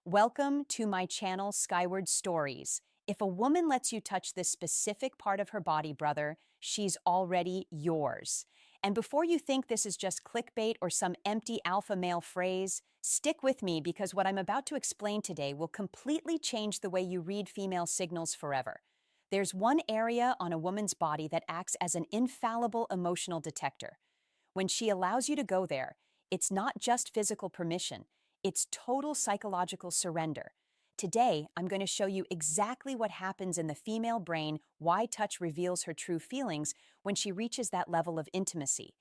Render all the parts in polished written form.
Welcome to my channel, Skyward Stories. If a woman lets you touch this specific part of her body, brother, she's already yours. And before you think this is just clickbait or some empty alpha male phrase, stick with me because what I'm about to explain today will completely change the way you read female signals forever. There's one area on a woman's body that acts as an infallible emotional detector. When she allows you to go there, it's not just physical permission, it's total psychological surrender. Today, I'm going to show you exactly what happens in the female brain, why touch reveals her true feelings when she reaches that level of intimacy.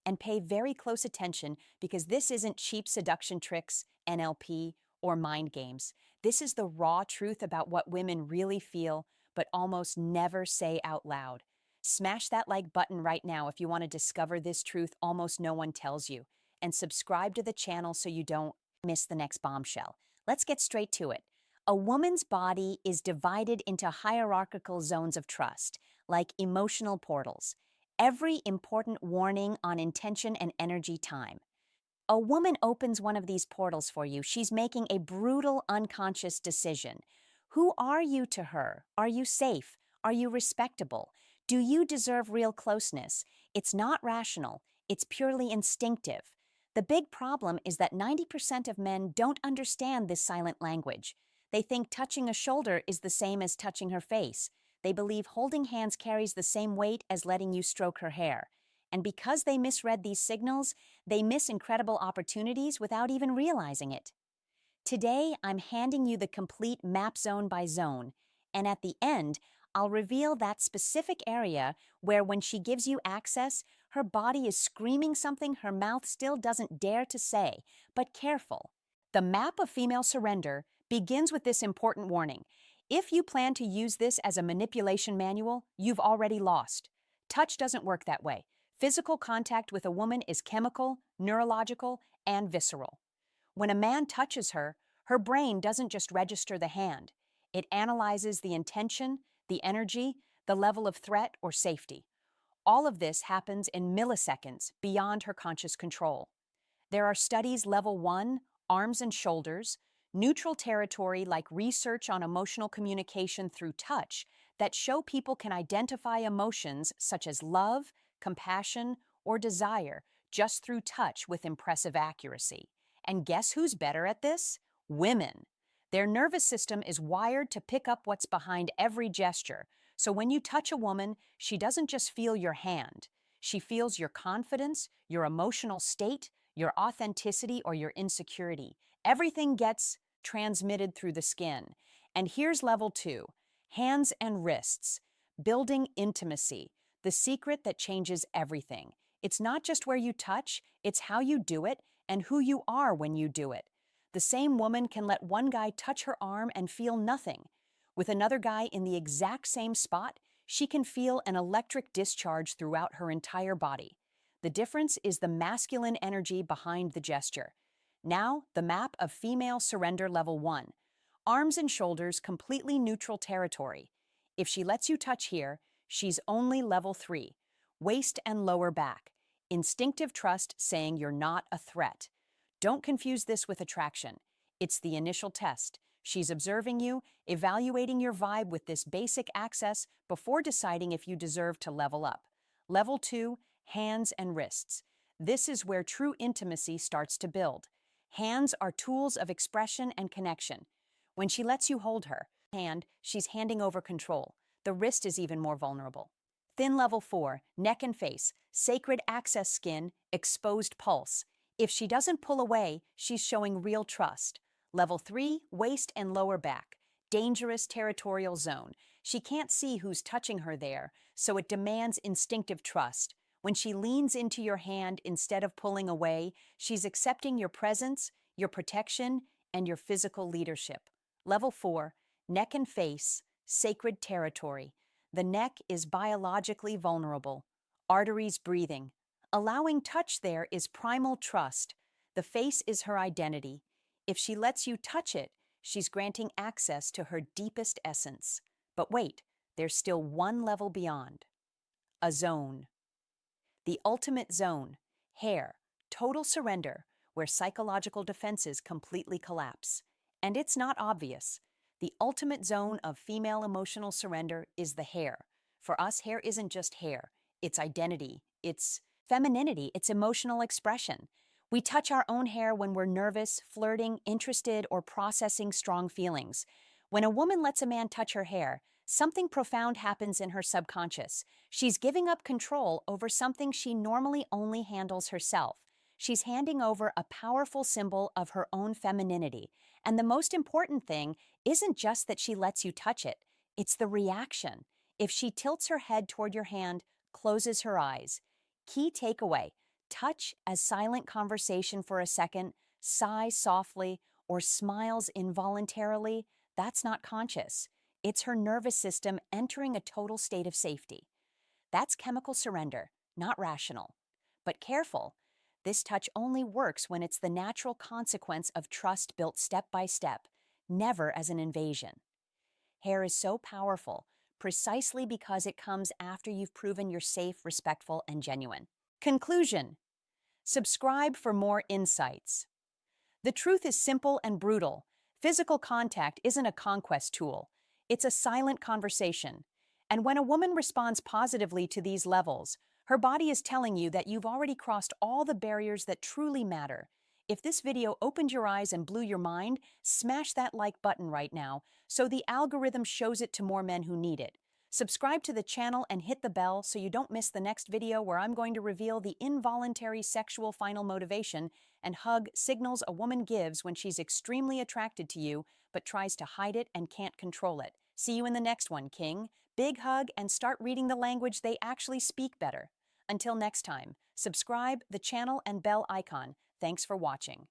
And pay very close attention because this isn't cheap seduction tricks, NLP, or mind games. This is the raw truth about what women really feel, but almost never say out loud. Smash that like button right now if you want to discover this truth almost no one tells you. And subscribe to the channel so you don't miss the next bombshell. Let's get straight to it. A woman's body is divided into hierarchical zones of trust, like emotional portals. Every important warning on intention and energy time. A woman opens one of these portals for you. She's making a brutal, unconscious decision. Who are you to her? Are you safe? Are you respectable? Do you deserve real closeness? It's not rational. It's purely instinctive. The big problem is that 90% of men don't understand this silent language. They think touching a shoulder is the same as touching her face. They believe holding hands carries the same weight as letting you stroke her hair. And because they misread these signals, they miss incredible opportunities without even realizing it. Today, I'm handing you the complete map zone by zone, and at the end, I'll reveal that specific area where when she gives you access, her body is screaming something her mouth still doesn't dare to say. But careful. The map of female surrender begins with this important warning. If you plan to use this as a manipulation manual, you've already lost. Touch doesn't work that way. Physical contact with a woman is chemical, neurological, and visceral. When a man touches her, her brain doesn't just register the hand. It analyzes the intention, the energy, the level of threat or safety. All of this happens in milliseconds beyond her conscious control. There are studies level 1, arms and shoulders, neutral territory like research on emotional communication through touch that show people can identify emotions such as love, compassion, or desire just through touch with impressive accuracy. And guess who's better at this? Women. Their nervous system is wired to pick up what's behind every gesture. So when you touch a woman, she doesn't just feel your hand. She feels your confidence, your emotional state, your authenticity, or your insecurity. Everything gets transmitted through the skin. And here's level 2, hands and wrists. Building intimacy, the secret that changes everything. It's not just where you touch, it's how you do it and who you are when you do it. The same woman can let one guy touch her arm and feel nothing. With another guy in the exact same spot, she can feel an electric discharge throughout her entire body. The difference is the masculine energy behind the gesture. Now, the map of female surrender level 1. Arms and shoulders, completely neutral territory. If she lets you touch here, she's only level 3. Waist and lower back. Instinctive trust saying you're not a threat. Don't confuse this with attraction. It's the initial test. She's observing you, evaluating your vibe with this basic access before deciding if you deserve to level up. Level 2, hands and wrists. This is where true intimacy starts to build. Hands are tools of expression and connection. When she lets you hold her hand, she's handing over control. The wrist is even more vulnerable. Thin level 4, neck and face, sacred access skin, exposed pulse. If she doesn't pull away, she's showing real trust. Level 3, waist and lower back, dangerous territorial zone. She can't see who's touching her there, so it demands instinctive trust. When she leans into your hand instead of pulling away, she's accepting your presence, your protection, and your physical leadership. Level 4, neck and face, sacred territory. The neck is biologically vulnerable. Arteries breathing. Allowing touch there is primal trust. The face is her identity. If she lets you touch it, she's granting access to her deepest essence. But wait, there's still one level beyond. A zone. The ultimate zone. Hair. Total surrender, where psychological defenses completely collapse. And it's not obvious. The ultimate zone of female emotional surrender is the hair. For us, hair isn't just hair, it's identity, it's femininity, it's emotional expression. We touch our own hair when we're nervous, flirting, interested, or processing strong feelings. When a woman lets a man touch her hair, something profound happens in her subconscious. She's giving up control over something she normally only handles herself. She's handing over a powerful symbol of her own femininity. And the most important thing isn't just that she lets you touch it, it's the reaction. If she tilts her head toward your hand, closes her eyes. Key takeaway: touch as silent conversation for a second, sighs softly, or smiles involuntarily, that's not conscious. It's her nervous system entering a total state of safety. That's chemical surrender, not rational. But careful, this touch only works when it's the natural consequence of trust built step by step, never as an invasion. Hair is so powerful precisely because it comes after you've proven you're safe, respectful, and genuine. Conclusion: subscribe for more insights. The truth is simple and brutal. Physical contact isn't a conquest tool, it's a silent conversation. And when a woman responds positively to these levels, her body is telling you that you've already crossed all the barriers that truly matter. If this video opened your eyes and blew your mind, smash that like button right now so the algorithm shows it to more men who need it. Subscribe to the channel and hit the bell so you don't miss the next video where I'm going to reveal the involuntary sexual final motivation and hug signals a woman gives when she's extremely attracted to you but tries to hide it and can't control it. See you in the next one, King. Big hug and start reading the language they actually speak better. Until next time, subscribe, the channel, and bell icon. Thanks for watching.